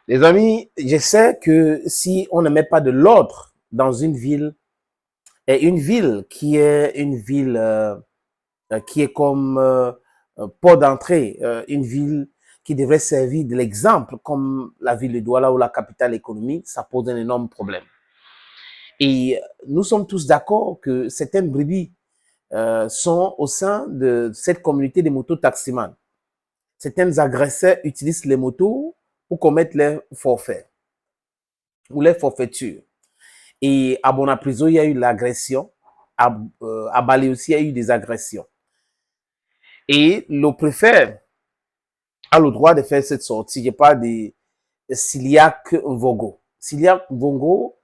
Les amis, je sais que si on ne met pas de l'ordre dans une ville, et une ville qui est une ville qui est comme port d'entrée, une ville qui devrait servir de l'exemple, comme la ville de Douala ou la capitale économique, ça pose un énorme problème. Et nous sommes tous d'accord que certaines brebis sont au sein de cette communauté des motos-taximans. Certains agresseurs utilisent les motos pour commettre leurs forfaits ou les forfaitures. Et à Bonapriso, il y a eu l'agression. À Bali aussi, il y a eu des agressions. Et le préfet a le droit de faire cette sortie. Je parle de Siliac Mvogo. Siliac Mvogo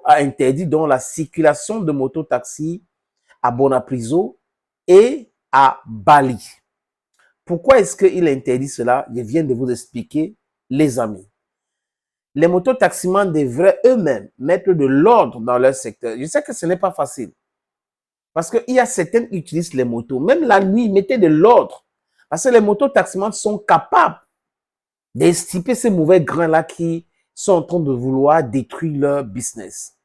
a interdit donc la circulation de mototaxis à Bonapriso et à Bali. Pourquoi est-ce qu'il interdit cela? Je viens de vous expliquer, les amis. Les mototaximans devraient eux-mêmes mettre de l'ordre dans leur secteur. Je sais que ce n'est pas facile. Parce qu'il y a certains qui utilisent les motos. Même la nuit, mettez de l'ordre. Parce que les mototaximans sont capables d'estiper ces mauvais grains-là qui sont en train de vouloir détruire leur business.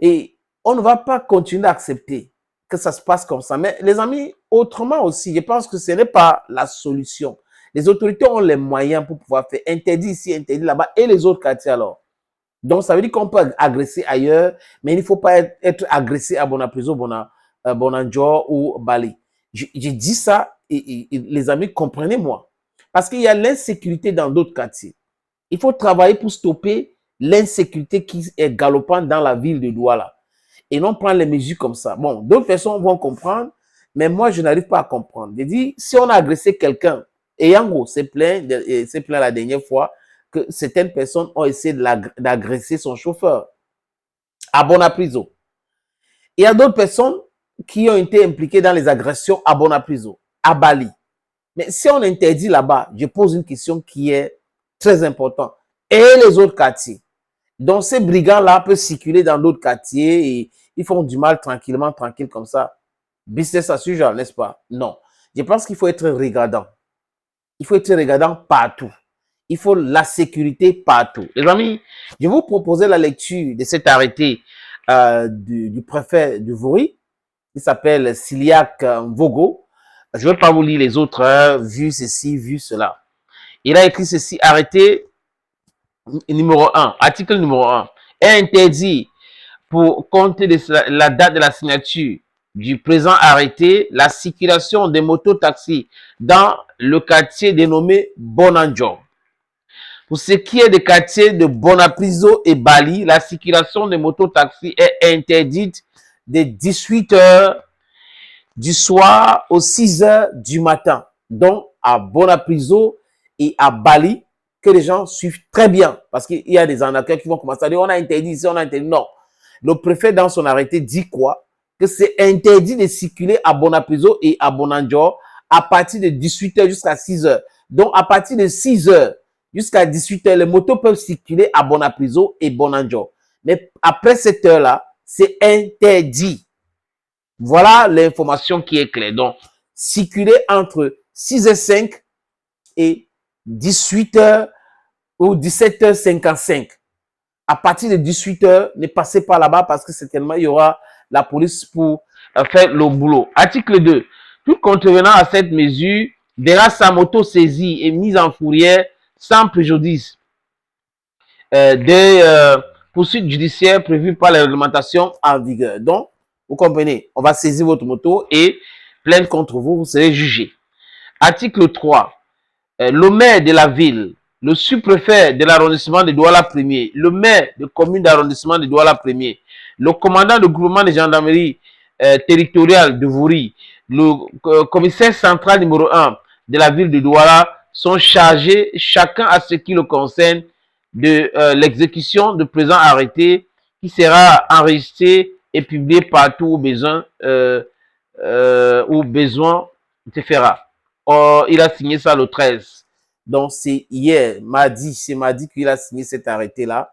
Et on ne va pas continuer d'accepter que ça se passe comme ça. Mais les amis, autrement aussi, je pense que ce n'est pas la solution. Les autorités ont les moyens pour pouvoir faire interdit ici, interdit là-bas, et les autres quartiers alors. Donc, ça veut dire qu'on peut agresser ailleurs, mais il ne faut pas être agressé à Bonapriso, Bonanjo ou Bali. J'ai dit ça et les amis, comprenez-moi. Parce qu'il y a l'insécurité dans d'autres quartiers. Il faut travailler pour stopper l'insécurité qui est galopante dans la ville de Douala. Et non prendre les mesures comme ça. Bon, d'autres personnes vont comprendre, mais moi, je n'arrive pas à comprendre. Je dis, si on a agressé quelqu'un, et Yango s'est plaint la dernière fois, que certaines personnes ont essayé d'agresser son chauffeur à Bonapriso. Il y a d'autres personnes qui ont été impliquées dans les agressions à Bonapriso, à Bali. Mais si on interdit là-bas, je pose une question qui est très importante. Et les autres quartiers? Donc, ces brigands-là peuvent circuler dans d'autres quartiers et ils font du mal tranquillement, tranquille comme ça. Business as usual, n'est-ce pas? Non. Je pense qu'il faut être regardant. Il faut être regardant partout. Il faut la sécurité partout. Les amis, je vous proposais la lecture de cet arrêté du préfet du Vori, qui s'appelle Siliac Mvogo. Je ne vais pas vous lire les autres, vu ceci, vu cela. Il a écrit ceci, arrêté numéro 1, article numéro 1, est interdit pour compter de la date de la signature du présent arrêté la circulation des mototaxis dans le quartier dénommé Bonanjo. Pour ce qui est des quartiers de Bonapriso et Bali, la circulation des mototaxis est interdite de 18 heures du soir aux 6 heures du matin. Donc, à Bonapriso et à Bali, que les gens suivent très bien. Parce qu'il y a des arnaqueurs qui vont commencer à dire, on a interdit ici, on a interdit. Non. Le préfet, dans son arrêté, dit quoi? Que c'est interdit de circuler à Bonapriso et à Bonanjo à partir de 18 heures jusqu'à 6 heures. Donc, à partir de 6 heures jusqu'à 18 heures, les motos peuvent circuler à Bonapriso et Bonanjo. Mais après cette heure-là, c'est interdit. Voilà l'information qui est claire. Donc, circuler entre 6h05 et 18h ou 17h55. À partir de 18h, ne passez pas là-bas parce que certainement, il y aura la police pour faire le boulot. Article 2. Tout contrevenant à cette mesure verra sa moto saisie et mise en fourrière sans préjudice des poursuites judiciaires prévues par les réglementations en vigueur. Donc, vous comprenez, on va saisir votre moto et plainte contre vous, vous serez jugé. Article 3. Le maire de la ville, le sous-préfet de l'arrondissement de Douala 1er, le maire de commune d'arrondissement de Douala 1er, le commandant du groupement de gendarmerie territoriale de Vouri, le commissaire central numéro 1 de la ville de Douala sont chargés, chacun à ce qui le concerne, de l'exécution de présent arrêté qui sera enregistré et publié partout au besoin, se fera. Or, il a signé ça le 13. Donc, c'est hier, mardi, c'est mardi qu'il a signé cet arrêté-là.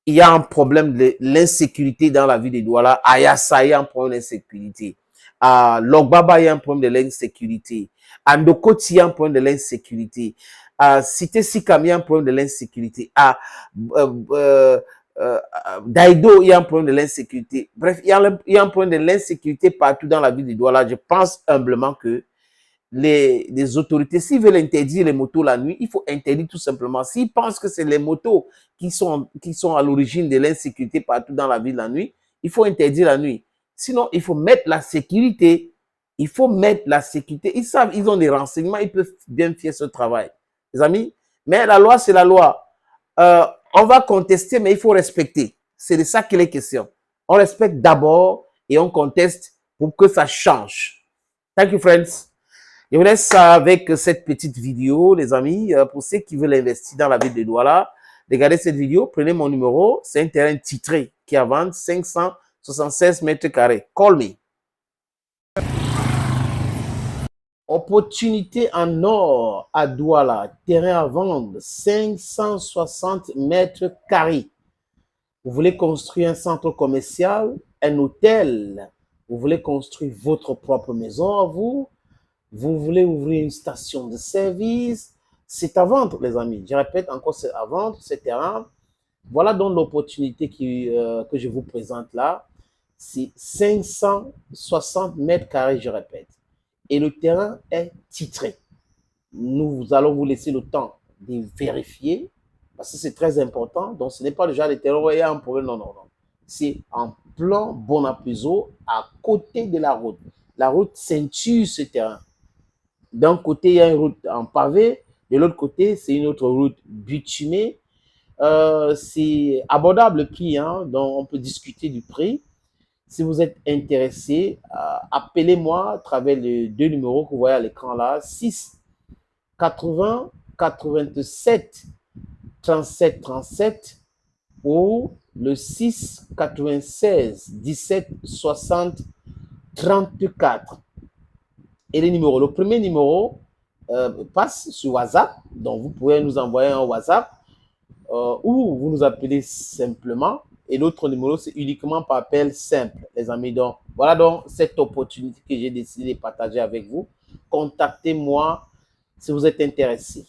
Il y a un problème de l'insécurité dans la ville de Douala. À Yassa, il y a un problème d'insécurité. À Logbaba, il y a un problème de l'insécurité. À Ndokoti, il y a un problème de l'insécurité. À Cité Sikam, il y a un problème de l'insécurité. À Daïdo, il y a un problème de l'insécurité. Bref, il y a un problème de l'insécurité partout dans la ville de Douala. Je pense humblement que les autorités, s'ils veulent interdire les motos la nuit, il faut interdire tout simplement. S'ils pensent que c'est les motos qui sont à l'origine de l'insécurité partout dans la ville la nuit, il faut interdire la nuit. Sinon, il faut mettre la sécurité. Il faut mettre la sécurité. Ils savent, ils ont des renseignements, ils peuvent bien faire ce travail. Les amis, mais la loi, c'est la loi. On va contester, mais il faut respecter. C'est de ça qu'il est question. On respecte d'abord et on conteste pour que ça change. Thank you, friends. Je vous laisse avec cette petite vidéo, les amis. Pour ceux qui veulent investir dans la ville de Douala, regardez cette vidéo, prenez mon numéro. C'est un terrain titré qui est à vendre 576 mètres carrés. Call me. Opportunité en or à Douala, terrain à vendre 560 mètres carrés. Vous voulez construire un centre commercial, un hôtel, vous voulez construire votre propre maison à vous, vous voulez ouvrir une station de service, c'est à vendre, les amis. Je répète encore, c'est à vendre, ce terrain. Voilà donc l'opportunité que je vous présente là. C'est 560 mètres carrés, je répète. Et le terrain est titré. Nous allons vous laisser le temps de vérifier, parce que c'est très important. Donc, ce n'est pas le genre de terrain où il y a un problème. Non, non, non. C'est en plan Bonapuzo, à côté de la route. La route ceinture ce terrain. D'un côté, il y a une route en pavé. De l'autre côté, c'est une autre route bitumée. C'est abordable le prix, hein, donc on peut discuter du prix. Si vous êtes intéressé, appelez-moi à travers les deux numéros que vous voyez à l'écran là, 6 80 87 37 37 ou le 6 96 17 60 34. Et les numéros, le premier numéro passe sur WhatsApp, donc vous pouvez nous envoyer un WhatsApp ou vous nous appelez simplement. Et l'autre numéro, c'est uniquement par appel simple, les amis. Donc, voilà donc cette opportunité que j'ai décidé de partager avec vous. Contactez-moi si vous êtes intéressé.